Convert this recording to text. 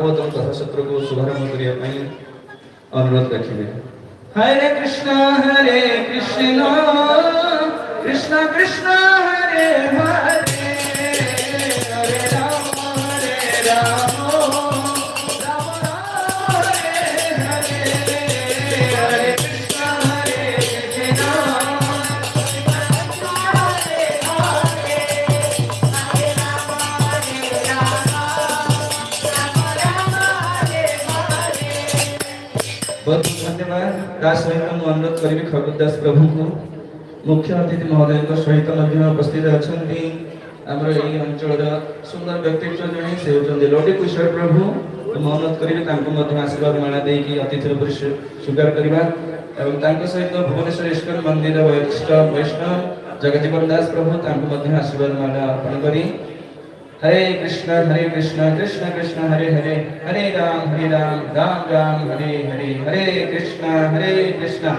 भागवतम तथा सत्र को शुभारंभ करिया ପାଇଁ अनुरोध रखिबे। हरे कृष्णा कृष्ण कृष्ण हरे हरे, हरे राम राम राम हरे हरे, हरे कृष्णा बहुत धन्यवाद। ता सहित मु अनुरोध करी खगोदास प्रभु को मुख्य अतिथि महोदय सहित उपस्थित अच्छा आमर यही अंचल सुंदर व्यक्तित्व जड़े से होती लौटी कुशल प्रभु। मु अनुरोध करी आशीर्वाद माला देकी अतिथि रूप स्वीकार करने सहित भुवनेश्वर इस्कन मंदिर वरिष्ठ वैष्णव जगजीवन दास प्रभु आशीर्वाद माला अर्पण करी। हरे कृष्ण कृष्ण कृष्ण हरे हरे, हरे राम राम राम हरे हरे, हरे कृष्ण